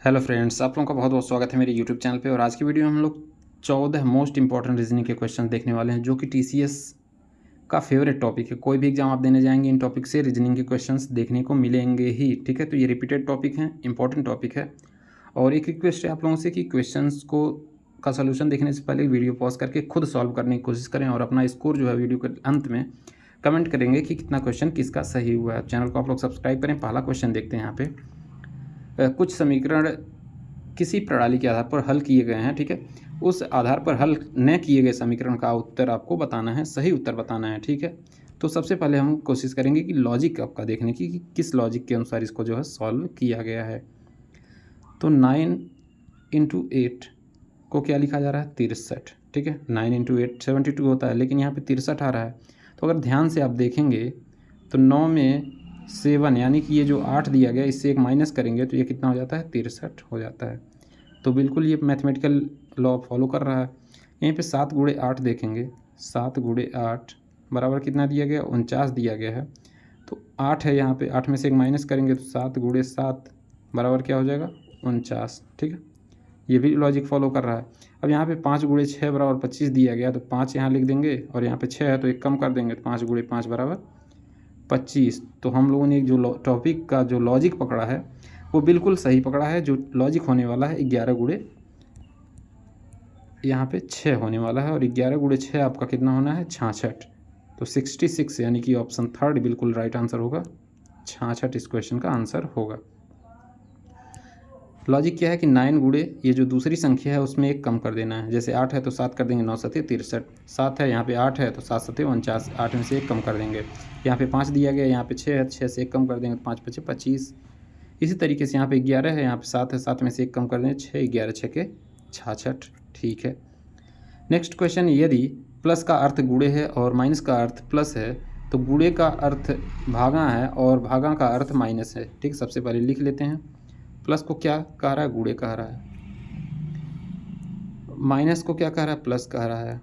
Hello friends, आप लोगों का बहुत बहुत स्वागत है मेरे यूट्यूब चैनल पे। और आज की वीडियो में हम लोग 14 मोस्ट इंपॉर्टेंट रीजनिंग के क्वेश्चन देखने वाले हैं, जो कि टीसीएस का फेवरेट टॉपिक है। कोई भी एग्जाम आप देने जाएंगे, इन टॉपिक से रीजनिंग के क्वेश्चंस देखने को मिलेंगे ही। ठीक है, तो ये रिपीटेड टॉपिक है, इंपॉर्टेंट टॉपिक है। और एक रिक्वेस्ट है आप लोगों से कि क्वेश्चंस को का सोल्यूशन देखने से पहले वीडियो पॉज करके खुद सॉल्व करने की कोशिश करें, और अपना स्कोर जो है वीडियो के अंत में कमेंट करेंगे कि कितना क्वेश्चन किसका सही हुआ है। चैनल को आप लोग सब्सक्राइब करें। पहला क्वेश्चन देखते हैं। यहाँ पे कुछ समीकरण किसी प्रणाली के आधार पर हल किए गए हैं। ठीक है, उस आधार पर हल न किए गए समीकरण का उत्तर आपको बताना है, सही उत्तर बताना है। ठीक है, तो सबसे पहले हम कोशिश करेंगे कि लॉजिक आपका देखने की कि किस लॉजिक के अनुसार इसको जो है सॉल्व किया गया है। तो 9 × 8 को क्या लिखा जा रहा है? 63। ठीक है, 9 × 8 72 होता है, लेकिन यहाँ पे 63 आ रहा है। तो अगर ध्यान से आप देखेंगे तो 9 में 7 यानी कि ये जो 8 दिया गया, इससे एक माइनस करेंगे तो ये कितना हो जाता है? 63 हो जाता है। तो बिल्कुल ये मैथमेटिकल लॉ फॉलो कर रहा है। यहीं पे 7 × 8 देखेंगे, 7 × 8 बराबर कितना दिया गया? 49 दिया गया है। तो 8 है यहाँ पे, 8 में से एक माइनस करेंगे तो 7 × 7 बराबर क्या हो जाएगा? 49। ठीक है, ये भी लॉजिक फॉलो कर रहा है। अब यहाँ पे 5 × 6 बराबर 25 दिया गया, तो 5 यहाँ लिख देंगे, और यहाँ पे 6 है तो एक कम कर देंगे, तो 5 × 5 बराबर 25। तो हम लोगों ने जो टॉपिक का जो लॉजिक पकड़ा है वो बिल्कुल सही पकड़ा है। जो लॉजिक होने वाला है 11 × यहाँ पे 6 होने वाला है, और 11 × 6 आपका कितना होना है? 66। तो 66 यानी कि ऑप्शन थर्ड बिल्कुल राइट आंसर होगा। 66 इस क्वेश्चन का आंसर होगा। लॉजिक क्या है कि 9 गुणे ये जो दूसरी संख्या है उसमें एक कम कर देना है। जैसे 8 है तो 7 कर देंगे, 9 × 7 = 63। 7 है यहाँ पे, 8 है तो 7 × 7 = 49। 8 में से एक कम कर देंगे। यहाँ पे 5 दिया गया, यहाँ पे 6 है, 6 से एक कम कर देंगे तो 5 × 5 = 25। इसी तरीके से यहाँ पे 11 है, यहाँ पे 7 है, 7 में से एक कम कर देंगे, 6 × 11 = 6 = 66। ठीक है, नेक्स्ट क्वेश्चन, यदि प्लस का अर्थ गुणे है और माइनस का अर्थ प्लस है, तो गुणे का अर्थ भागा है और भागा का अर्थ माइनस है। ठीक, सबसे पहले लिख लेते हैं। प्लस को क्या कह रहा है? गुणे कह रहा है। माइनस को क्या कह रहा है? प्लस कह रहा है।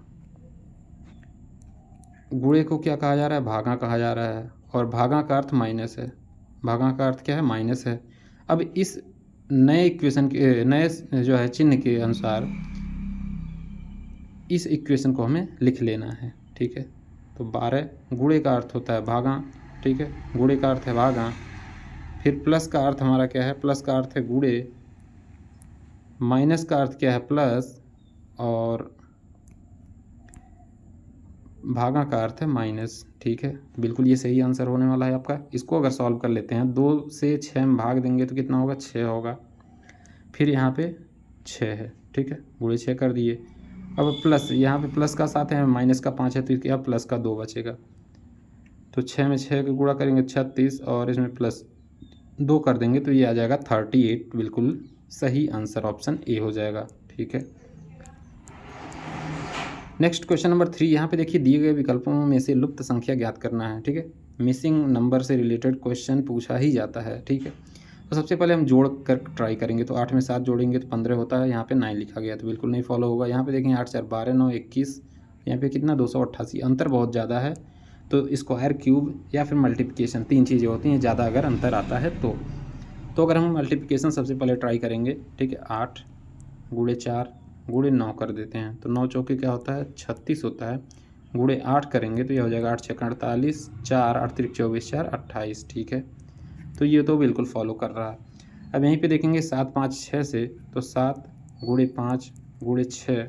गुणे को क्या कहा जा रहा है? भागा कहा जा रहा है, और भागा का अर्थ माइनस है। भागा का अर्थ क्या है? माइनस है। अब इस नए इक्वेशन के नए जो है चिन्ह के अनुसार इस इक्वेशन को हमें लिख लेना है। ठीक है, तो 12 गुणे का अर्थ होता है भागा। ठीक है, गुणे का अर्थ है भागा। फिर प्लस का अर्थ हमारा क्या है? प्लस का अर्थ है गुणे। माइनस का अर्थ क्या है? प्लस। और भागा का अर्थ है माइनस। ठीक है, बिल्कुल ये सही आंसर होने वाला है आपका। इसको अगर सॉल्व कर लेते हैं, 2 से 6 में भाग देंगे तो कितना होगा? 6 होगा। फिर यहाँ पे 6 है। ठीक है, गुणे 6 कर दिए। अब प्लस, यहाँ पे प्लस का 7 है, माइनस का 5 है, तो क्या प्लस का 2 बचेगा। तो 6 में 6 का गुणा करेंगे 36, और इसमें प्लस 2 कर देंगे तो ये आ जाएगा 38। बिल्कुल सही आंसर ऑप्शन ए हो जाएगा। ठीक है, नेक्स्ट क्वेश्चन नंबर 3। यहाँ पे देखिए, दिए गए विकल्पों में से लुप्त संख्या ज्ञात करना है। ठीक है, मिसिंग नंबर से रिलेटेड क्वेश्चन पूछा ही जाता है। ठीक है, तो सबसे पहले हम जोड़ कर ट्राई करेंगे। तो 8 में 7 जोड़ेंगे तो 15 होता है। यहाँ पे 9 लिखा गया तो बिल्कुल नहीं फॉलो होगा। यहाँ पे देखेंगे 8 × 4 = 12, 9 = 21। यहाँ पे कितना? 288। अंतर बहुत ज़्यादा है, तो स्क्वायर, क्यूब या फिर मल्टीप्लिकेशन, 3 चीज़ें होती हैं ज़्यादा अगर अंतर आता है तो अगर हम मल्टीप्लिकेशन सबसे पहले ट्राई करेंगे। ठीक है, 8 × 4 × 9 कर देते हैं, तो 9 चौके क्या होता है? 36 होता है। गुणे 8 करेंगे तो यह हो जाएगा 8 × 6 = 48, 4 8 × 24 4 28। ठीक है, तो ये तो बिल्कुल फॉलो कर रहा है। अब यहीं पे देखेंगे 7 5 6 से, तो 7 × 5 × 6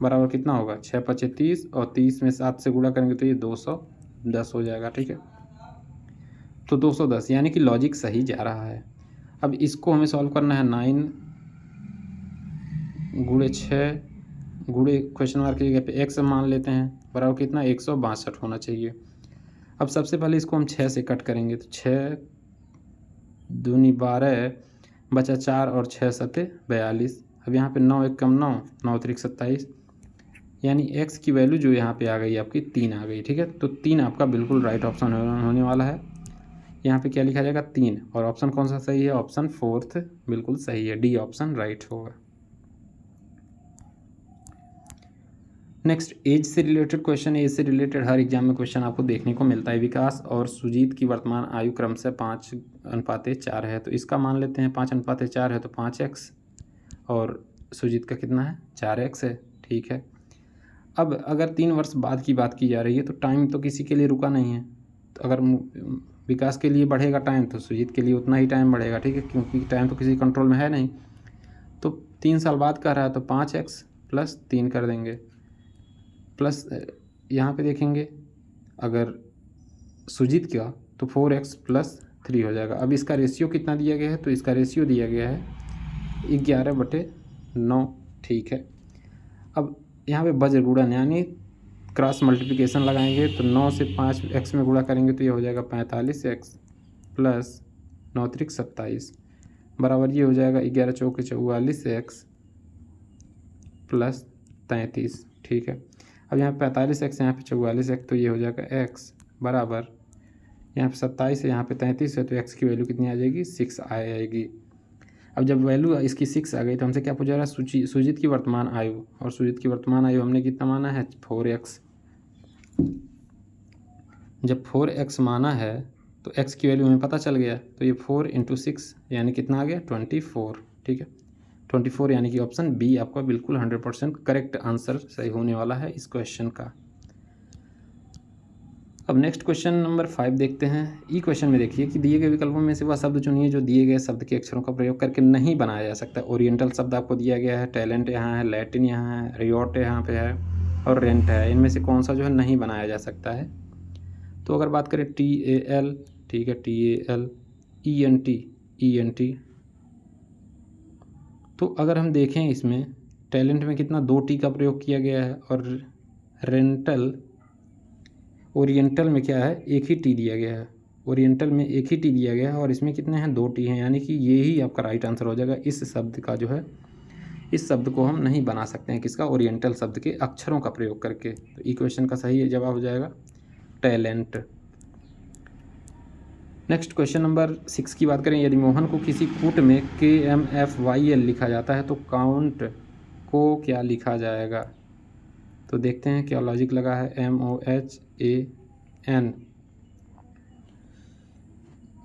बराबर कितना होगा? 6 × 5 = 30, और 30 में 7 से गुणा करेंगे तो ये 210 हो जाएगा। ठीक है, तो 210 यानी कि लॉजिक सही जा रहा है। अब इसको हमें सॉल्व करना है। 9 × 6 गुणे क्वेश्चन मार्क की जगह पे x मान लेते हैं, बराबर कितना? 162 होना चाहिए। अब सबसे पहले इसको हम 6 से कट करेंगे, तो 6 दूनी 12 बचा 4, और 6 × 7 = 42। अब यहाँ पे 9 1 कम 9, 9 × 3 = 27, यानी x की वैल्यू जो यहाँ पे आ गई आपकी 3 आ गई। ठीक है, तो 3 आपका बिल्कुल राइट ऑप्शन होने वाला है। यहाँ पे क्या लिखा जाएगा? 3। और ऑप्शन कौन सा सही है? ऑप्शन फोर्थ बिल्कुल सही है, डी ऑप्शन राइट होगा। नेक्स्ट, एज से रिलेटेड क्वेश्चन। एज से रिलेटेड हर एग्जाम में क्वेश्चन आपको देखने को मिलता है। विकास और सुजीत की वर्तमान आयु क्रमशः 5:4 है, तो इसका मान लेते हैं 5:4 है तो 5x, और सुजीत का कितना है 4x है। ठीक है, अब अगर 3 वर्ष बाद की बात की जा रही है तो टाइम तो किसी के लिए रुका नहीं है, तो अगर विकास के लिए बढ़ेगा टाइम तो सुजीत के लिए उतना ही टाइम बढ़ेगा। ठीक है, क्योंकि टाइम तो किसी कंट्रोल में है नहीं। तो 3 साल बाद कह रहा है तो 5x + 3 कर देंगे, प्लस यहाँ पे देखेंगे अगर सुजीत का तो 4x + 3 हो जाएगा। अब इसका रेशियो कितना दिया गया है, तो इसका रेशियो दिया गया है 11/9। ठीक है, अब यहाँ पे वज्र गुणन यानी क्रॉस मल्टीप्लिकेशन लगाएंगे तो 9 से 5x में गुणा करेंगे तो ये हो जाएगा 45x + 9 त्रिक 27 बराबर ये हो जाएगा 11 चौके 44x + 33। ठीक है, अब यहाँ 45x यहाँ पे 44x तो ये हो जाएगा x बराबर यहाँ पे 27 है यहाँ पे 33 है तो x की वैल्यू कितनी आ जाएगी 6 आएगी। अब जब वैल्यू इसकी 6 आ गई तो हमसे क्या पूछा रहा है सुजीत की वर्तमान आयु, और सुजीत की वर्तमान आयु हमने कितना माना है 4x। जब 4x माना है तो x की वैल्यू हमें पता चल गया, तो ये 4 × 6 यानी कितना आ गया 24। ठीक है, 24 यानी कि ऑप्शन बी आपका बिल्कुल 100% करेक्ट आंसर सही होने वाला है इस क्वेश्चन का। अब नेक्स्ट क्वेश्चन नंबर 5 देखते हैं। ई क्वेश्चन में देखिए कि दिए गए विकल्पों में से वह शब्द चुनिए जो दिए गए शब्द के अक्षरों का प्रयोग करके नहीं बनाया जा सकता। ओरिएंटल शब्द आपको दिया गया है, टैलेंट यहाँ है, लैटिन यहाँ है, रियोट यहाँ पे है और रेंट है। इनमें से कौन सा जो है नहीं बनाया जा सकता है। तो अगर बात करें TAL, ठीक है TAL, ENT, तो अगर हम देखें इसमें टैलेंट में कितना 2 T का प्रयोग किया गया है, और रेंटल ओरिएंटल में क्या है एक ही टी दिया गया है। ओरिएंटल में एक ही टी दिया गया है और इसमें कितने हैं 2 टी हैं, यानी कि ये ही आपका राइट आंसर हो जाएगा। इस शब्द का जो है इस शब्द को हम नहीं बना सकते हैं किसका, ओरिएंटल शब्द के अक्षरों का प्रयोग करके। तो ई क्वेश्चन का सही जवाब हो जाएगा टैलेंट। नेक्स्ट क्वेश्चन नंबर 6 की बात करें। यदि मोहन को किसी कूट में KMFYL लिखा जाता है तो काउंट को क्या लिखा जाएगा। तो देखते हैं क्या लॉजिक लगा है। MOHAN,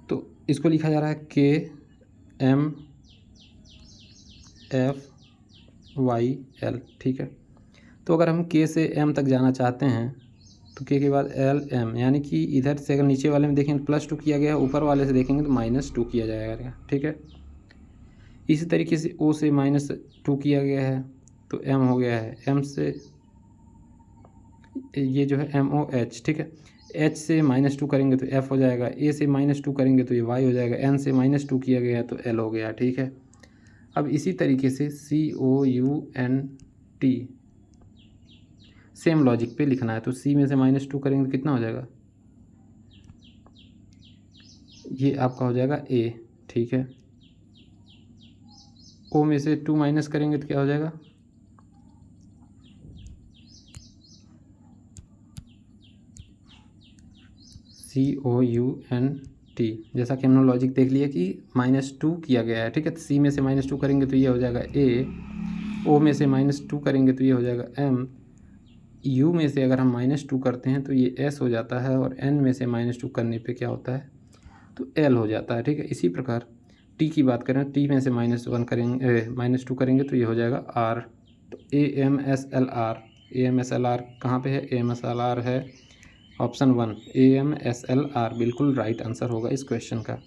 तो इसको लिखा जा रहा है KMFYL। ठीक है, तो अगर हम K से M तक जाना चाहते हैं तो K के बाद LM, यानी कि इधर से अगर नीचे वाले में देखेंगे +2 किया गया है, ऊपर वाले से देखेंगे तो -2 किया जाएगा। ठीक है, इसी तरीके से O से -2 किया गया है तो M हो गया है, M से ये जो है MOH। ठीक है, H से -2 करेंगे तो F हो जाएगा, A से -2 करेंगे तो ये Y हो जाएगा, N से -2 किया गया है तो L हो गया। ठीक है, अब इसी तरीके से COUNT सेम लॉजिक पे लिखना है। तो C में से -2 करेंगे तो कितना हो जाएगा, ये आपका हो जाएगा A। ठीक है, O में से 2 माइनस करेंगे तो क्या हो जाएगा, COUNT। जैसा कि हमने लॉजिक देख लिया कि -2 किया गया है। ठीक है, C में से -2 करेंगे तो ये हो जाएगा A, O में से -2 करेंगे तो ये हो जाएगा M, U में से अगर हम -2 करते हैं तो ये S हो जाता है, और N में से -2 करने पे क्या होता है तो L हो जाता है। ठीक है, इसी प्रकार T की बात करें, T में से -2 करेंगे तो ये हो जाएगा R। तो AMSLR कहाँ पे है, AMSLR है ऑप्शन 1, AMSLR बिल्कुल राइट आंसर होगा इस क्वेश्चन का।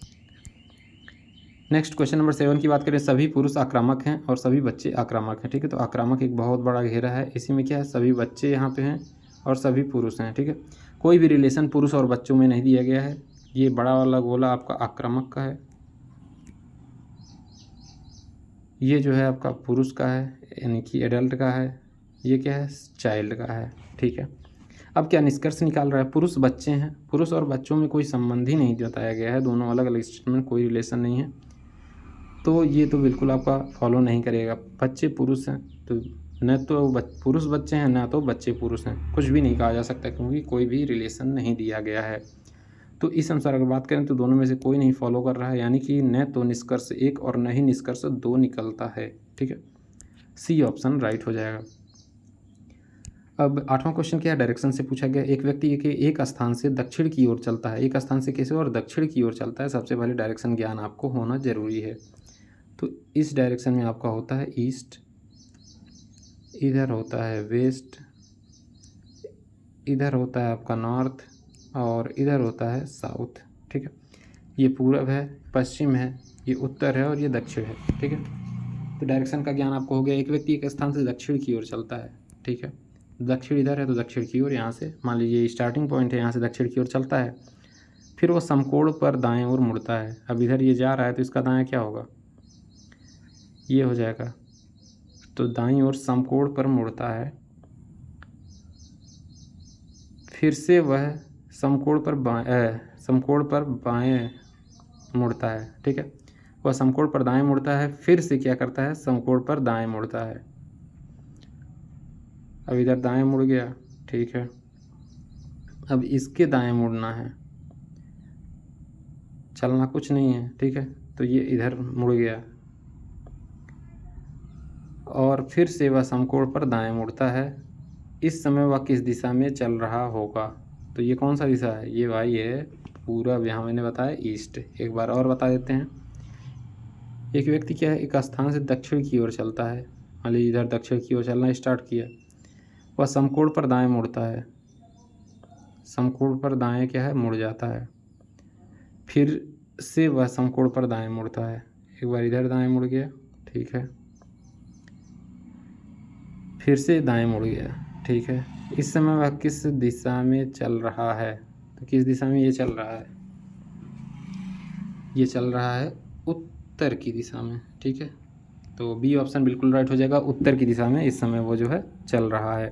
नेक्स्ट क्वेश्चन नंबर 7 की बात करें। सभी पुरुष आक्रामक हैं और सभी बच्चे आक्रामक हैं। ठीक है, तो आक्रामक एक बहुत बड़ा घेरा है, इसी में क्या है सभी बच्चे यहाँ पे हैं और सभी पुरुष हैं। ठीक है, कोई भी रिलेशन पुरुष और बच्चों में नहीं दिया गया है। ये बड़ा वाला गोला आपका आक्रामक का है, ये जो है आपका पुरुष का है यानी कि एडल्ट का है, ये क्या है चाइल्ड का है। ठीक है, अब क्या निष्कर्ष निकाल रहा है, पुरुष बच्चे हैं, पुरुष और बच्चों में कोई संबंध ही नहीं बताया गया है, दोनों अलग अलग स्टेटमेंट, कोई रिलेशन नहीं है, तो ये तो बिल्कुल आपका फॉलो नहीं करेगा। बच्चे पुरुष हैं तो न तो पुरुष बच्चे हैं ना तो बच्चे पुरुष हैं, कुछ भी नहीं कहा जा सकता क्योंकि कोई भी रिलेशन नहीं दिया गया है। तो इस अनुसार अगर बात करें तो दोनों में से कोई नहीं फॉलो कर रहा है, यानी कि न तो निष्कर्ष 1 और न ही निष्कर्ष 2 निकलता है। ठीक है, C ऑप्शन राइट हो जाएगा। अब 8वां क्वेश्चन क्या है, डायरेक्शन से पूछा गया। एक व्यक्ति एक स्थान से दक्षिण की ओर चलता है, एक स्थान से किसी और दक्षिण की ओर चलता है, सबसे पहले डायरेक्शन ज्ञान आपको होना ज़रूरी है। तो इस डायरेक्शन में आपका होता है ईस्ट, इधर होता है वेस्ट, इधर होता है आपका नॉर्थ और इधर होता है साउथ। ठीक है, ये पूरब है, पश्चिम है, ये उत्तर है और ये दक्षिण है। ठीक है, तो डायरेक्शन का ज्ञान आपको हो गया। एक व्यक्ति एक स्थान से दक्षिण की ओर चलता है, ठीक है, दक्षिण इधर है तो दक्षिण की ओर, यहाँ से मान लीजिए स्टार्टिंग पॉइंट है, यहाँ से दक्षिण की ओर चलता है, फिर वो समकोण पर दाएं ओर मुड़ता है। अब इधर ये जा रहा है तो इसका दाएं क्या होगा, ये हो जाएगा, तो दाईं ओर समकोण पर मुड़ता है, फिर से वह समकोण पर बाएं मुड़ता है। ठीक है, वह समकोण पर दाएं मुड़ता है, फिर से क्या करता है, समकोण पर दाएं मुड़ता है। अब इधर दाएं मुड़ गया, ठीक है, अब इसके दाएं मुड़ना है, चलना कुछ नहीं है। ठीक है, तो ये इधर मुड़ गया और फिर से वह समकोण पर दाएं मुड़ता है। इस समय वह किस दिशा में चल रहा होगा, तो ये कौन सा दिशा है, ये भाई है पूरब, यहाँ मैंने बताया ईस्ट। एक बार और बता देते हैं। एक व्यक्ति क्या है, एक स्थान से दक्षिण की ओर चलता है, मान लीजिए इधर दक्षिण की ओर चलना स्टार्ट किया, वह समकोण पर दाएं मुड़ता है, समकोण पर दाएं क्या है, मुड़ जाता है, फिर से वह समकोण पर दाएं मुड़ता है, एक बार इधर दाएं मुड़ गया, ठीक है, फिर से दाएं मुड़ गया। ठीक है, इस समय वह किस दिशा में चल रहा है, तो किस दिशा में ये चल रहा है, ये चल रहा है उत्तर की दिशा में। ठीक है, तो बी ऑप्शन बिल्कुल राइट हो जाएगा, उत्तर की दिशा में इस समय वो जो है चल रहा है।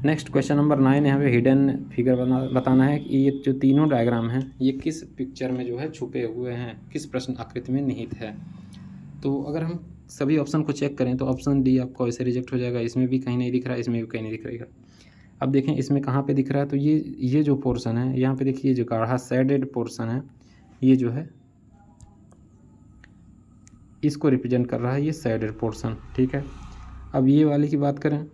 नेक्स्ट क्वेश्चन नंबर 9, यहाँ पे हिडन फिगर बताना है कि ये जो तीनों डायग्राम हैं ये किस पिक्चर में जो है छुपे हुए हैं, किस प्रश्न आकृति में निहित है। तो अगर हम सभी ऑप्शन को चेक करें तो ऑप्शन डी आपको ऐसे रिजेक्ट हो जाएगा, इसमें भी कहीं नहीं दिख रहा है, इसमें भी कहीं नहीं दिख रहेगा। अब देखें इसमें कहाँ पे दिख रहा है, तो ये जो पोर्शन है यहाँ पे देखिए, जो गाढ़ा शेडेड पोर्शन है ये जो है इसको रिप्रेजेंट कर रहा है, ये शेडेड पोर्शन। ठीक है, अब ये वाले की बात करें,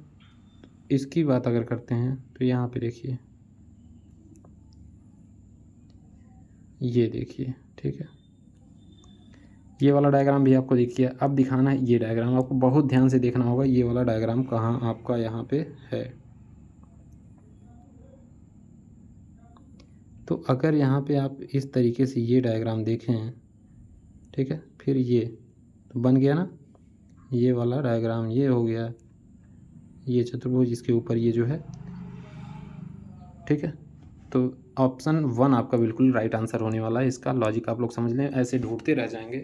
इसकी बात अगर करते हैं तो यहाँ पे देखिए, ये देखिए, ठीक है, ये वाला डायग्राम भी आपको देखिए। अब दिखाना है ये डायग्राम, आपको बहुत ध्यान से देखना होगा ये वाला डायग्राम कहाँ आपका यहाँ पे है। तो अगर यहाँ पे आप इस तरीके से ये डायग्राम देखें, ठीक है, फिर ये तो बन गया ना, ये वाला डायग्राम ये हो गया, ये चतुर्भुज, इसके ऊपर ये जो है। ठीक है, तो ऑप्शन 1 आपका बिल्कुल राइट आंसर होने वाला है। इसका लॉजिक आप लोग समझ लें, ऐसे ढूंढते रह जाएंगे।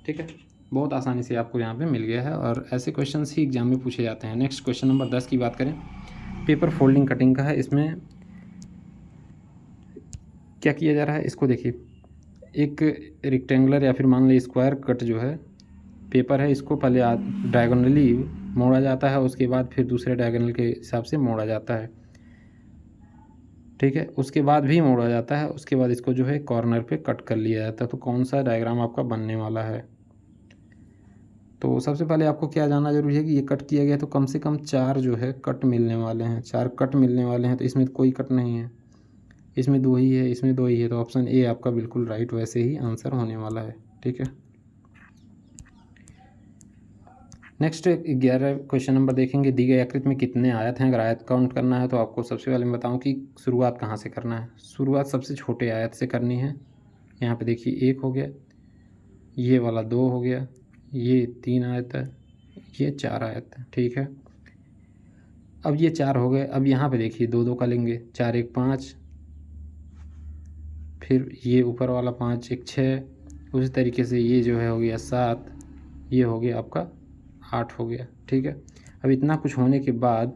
ठीक है, बहुत आसानी से आपको यहाँ पे मिल गया है और ऐसे क्वेश्चंस ही एग्जाम में पूछे जाते हैं। नेक्स्ट क्वेश्चन नंबर 10 की बात करें, पेपर फोल्डिंग कटिंग का है। इसमें क्या किया जा रहा है, इसको देखिए, एक रेक्टेंगुलर या फिर मान लीजिए स्क्वायर कट जो है पेपर है, इसको पहले डायगोनली मोड़ा जाता है, उसके बाद फिर दूसरे डायगोनल के हिसाब से मोड़ा जाता है। ठीक है, उसके बाद भी मोड़ा जाता है, उसके बाद इसको जो है कॉर्नर पे कट कर लिया जाता है। तो कौन सा डायग्राम आपका बनने वाला है, तो सबसे पहले आपको क्या जानना जरूरी है कि ये कट किया गया, तो कम से कम 4 जो है कट मिलने वाले हैं, 4 कट मिलने वाले हैं। तो इसमें कोई कट नहीं है, इसमें 2 ही है, इसमें 2 ही है, तो ऑप्शन ए आपका बिल्कुल राइट वैसे ही आंसर होने वाला है। ठीक है, नेक्स्ट 11 क्वेश्चन नंबर देखेंगे, दी गई आकृति में कितने आयत हैं। अगर आयत काउंट करना है तो आपको सबसे पहले मैं बताऊं कि शुरुआत कहाँ से करना है। शुरुआत सबसे छोटे आयत से करनी है। यहाँ पे देखिए 1 हो गया, ये वाला 2 हो गया, ये 3 आयत है, ये 4 आयत है। ठीक है, अब ये 4 हो गए। अब यहाँ पे देखिए 2 2 का लेंगे, 4 1 5, फिर ये ऊपर वाला 5 1 6, उसी तरीके से ये जो है हो गया 7, ये हो गया आपका 8 हो गया। ठीक है, अब इतना कुछ होने के बाद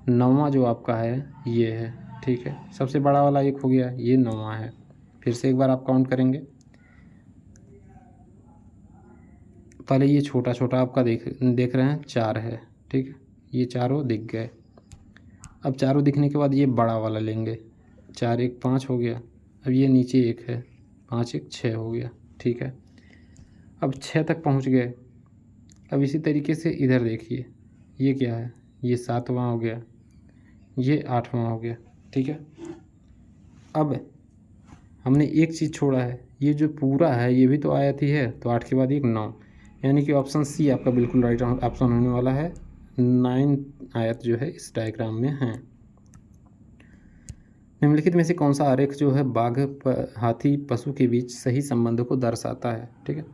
9वां जो आपका है ये है। ठीक है, सबसे बड़ा वाला 1 हो गया, ये 9वां है। फिर से एक बार आप काउंट करेंगे, पहले ये छोटा छोटा आपका देख रहे हैं 4 है। ठीक है, ये चारों दिख गए। अब चारों दिखने के बाद ये बड़ा वाला लेंगे, 4 1 5 हो गया। अब ये नीचे 1 है, 5 1 6 हो गया। ठीक है, अब 6 तक पहुंच गए। अब इसी तरीके से इधर देखिए, ये क्या है, ये 7वां हो गया, ये 8वां हो गया, ठीक है। अब हमने एक चीज़ छोड़ा है, ये जो पूरा है ये भी तो आयत ही है, तो 8 के बाद एक 9, यानी कि ऑप्शन सी आपका बिल्कुल राइट ऑप्शन होने वाला है। 9 आयत जो है इस डायग्राम में है। निम्नलिखित में से कौन सा आरेख जो है बाघ हाथी पशु के बीच सही संबंध को दर्शाता है, ठीक है।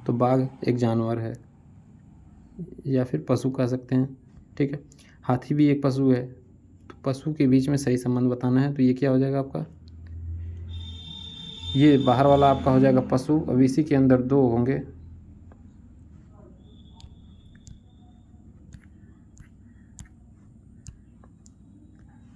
तो बाघ एक जानवर है या फिर पशु कह सकते हैं, ठीक है। हाथी भी एक पशु है, तो पशु के बीच में सही संबंध बताना है, तो ये क्या हो जाएगा आपका, ये बाहर वाला आपका हो जाएगा पशु। अब इसी के अंदर 2 होंगे,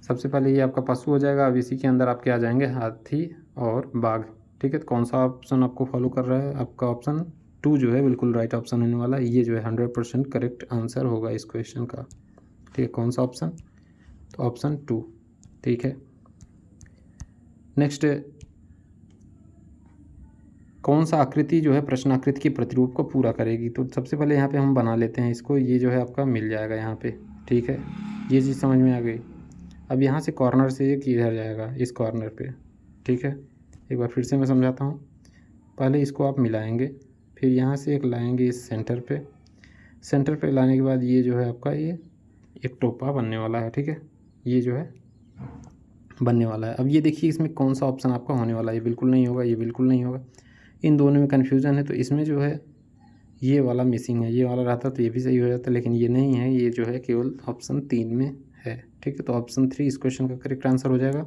सबसे पहले ये आपका पशु हो जाएगा। अब इसी के अंदर आपके आ जाएंगे हाथी और बाघ, ठीक है। तो कौन सा ऑप्शन आपको फॉलो कर रहा है, आपका ऑप्शन 2 जो है बिल्कुल राइट ऑप्शन होने वाला है। ये जो है 100% करेक्ट आंसर होगा इस क्वेश्चन का, ठीक है। कौन सा ऑप्शन, तो ऑप्शन 2, ठीक है। नेक्स्ट, कौन सा आकृति जो है प्रश्नाकृति के प्रतिरूप को पूरा करेगी, तो सबसे पहले यहाँ पे हम बना लेते हैं इसको। ये जो है आपका मिल जाएगा यहाँ पे, ठीक है। ये चीज़ समझ में आ गई। अब यहाँ से कॉर्नर से ये किधर जाएगा, इस कॉर्नर पे, ठीक है। एक बार फिर से मैं समझाता हूँ। पहले इसको आप मिलाएंगे, फिर यहाँ से एक लाएंगे इस सेंटर पे, सेंटर पे लाने के बाद ये जो है आपका ये एक टोपा बनने वाला है, ठीक है। ये जो है बनने वाला है। अब ये देखिए इसमें कौन सा ऑप्शन आपका होने वाला है, ये बिल्कुल नहीं होगा, ये बिल्कुल नहीं होगा, इन दोनों में कन्फ्यूज़न है। तो इसमें जो है ये वाला मिसिंग है, ये वाला रहता तो ये भी सही हो जाता, लेकिन ये नहीं है, ये जो है केवल ऑप्शन 3 में है, ठीक है। तो ऑप्शन 3 इस क्वेश्चन का करेक्ट आंसर हो जाएगा।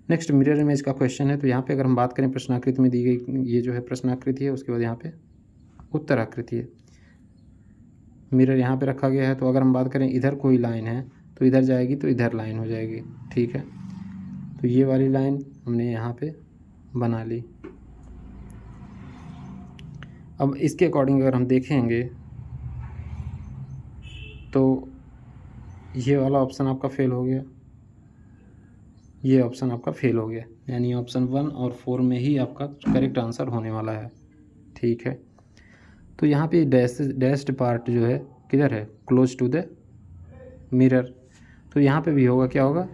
नेक्स्ट, मिरर इमेज का क्वेश्चन है। तो यहाँ पे अगर हम बात करें प्रश्नाकृति में दी गई, ये जो है प्रश्नाकृति है, उसके बाद यहाँ पे उत्तराकृति है, मिरर यहाँ पे रखा गया है। तो अगर हम बात करें इधर कोई लाइन है तो इधर जाएगी, तो इधर लाइन हो जाएगी, ठीक है। तो ये वाली लाइन हमने यहाँ पे बना ली। अब इसके अकॉर्डिंग अगर हम देखेंगे तो ये वाला ऑप्शन आपका फेल हो गया, ये ऑप्शन आपका फेल हो गया, यानी ऑप्शन 1 और 4 में ही आपका करेक्ट आंसर होने वाला है, ठीक है। तो यहाँ पे डैश्ड पार्ट जो है किधर है, क्लोज टू द मिरर, तो यहाँ पे भी होगा, क्या होगा,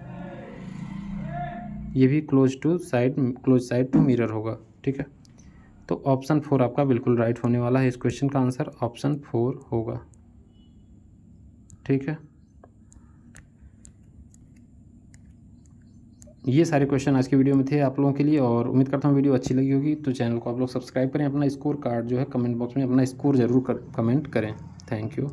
ये भी क्लोज साइड टू मिरर होगा, ठीक है। तो ऑप्शन 4 आपका बिल्कुल राइट होने वाला है। इस क्वेश्चन का आंसर ऑप्शन 4 होगा, ठीक है। ये सारे क्वेश्चन आज की वीडियो में थे आप लोगों के लिए, और उम्मीद करता हूँ वीडियो अच्छी लगी होगी। तो चैनल को आप लोग सब्सक्राइब करें, अपना स्कोर कार्ड जो है कमेंट बॉक्स में अपना स्कोर ज़रूर कमेंट करें। Thank you.